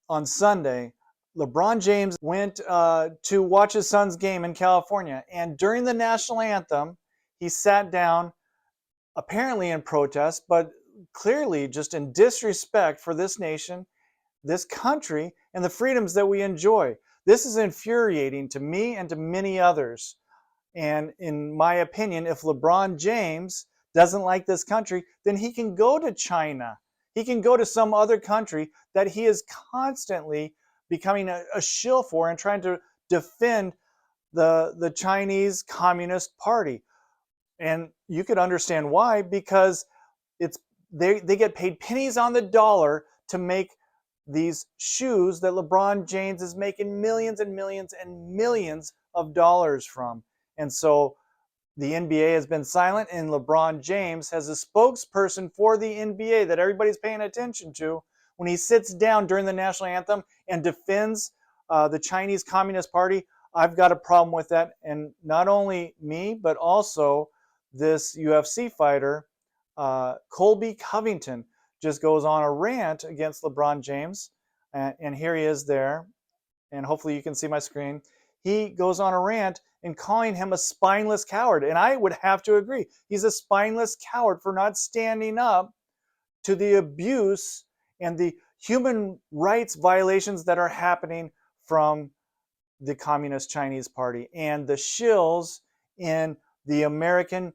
on Sunday, LeBron James went to watch his son's game in California. And during the national anthem, he sat down, apparently in protest, but clearly just in disrespect for this nation, this country, and the freedoms that we enjoy. This is infuriating to me and to many others. And in my opinion, if LeBron James doesn't like this country, then he can go to China. He can go to some other country that he is constantly becoming a shill for and trying to defend the Chinese Communist Party. And you could understand why, because it's they get paid pennies on the dollar to make these shoes that LeBron James is making millions and millions and millions of dollars from. And so the NBA has been silent, and LeBron James has a spokesperson for the NBA that everybody's paying attention to when he sits down during the national anthem and defends the Chinese Communist Party. I've got a problem with that. And not only me, but also this UFC fighter, Colby Covington, just goes on a rant against LeBron James. And here he is there. And hopefully you can see my screen. He goes on a rant and calling him a spineless coward. And I would have to agree. He's a spineless coward for not standing up to the abuse and the human rights violations that are happening from the Communist Chinese Party and the shills in the American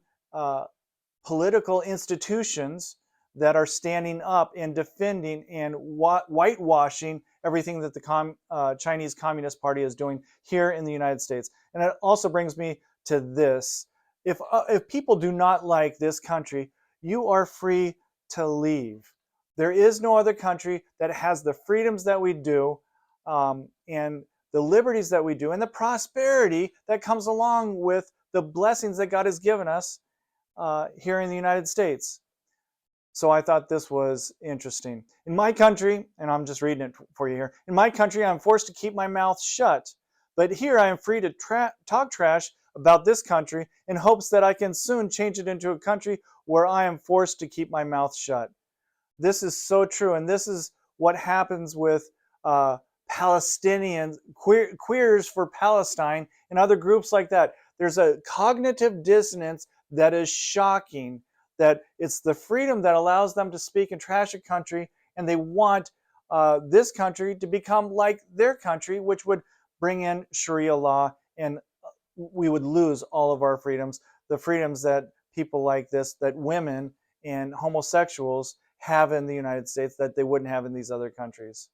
political institutions that are standing up and defending and whitewashing everything that the Chinese Communist Party is doing here in the United States. And it also brings me to this. If people do not like this country, you are free to leave. There is no other country that has the freedoms that we do, and the liberties that we do, and the prosperity that comes along with the blessings that God has given us here in the United States. So I thought this was interesting. In my country, and I'm just reading it for you here, in my country, I'm forced to keep my mouth shut. But here I am free to talk trash about this country in hopes that I can soon change it into a country where I am forced to keep my mouth shut. This is so true, and this is what happens with Palestinians, queers for Palestine, and other groups like that. There's a cognitive dissonance that is shocking, that it's the freedom that allows them to speak and trash a country, and they want this country to become like their country, which would bring in Sharia law, and we would lose all of our freedoms, the freedoms that people like this, that women and homosexuals have in the United States, that they wouldn't have in these other countries.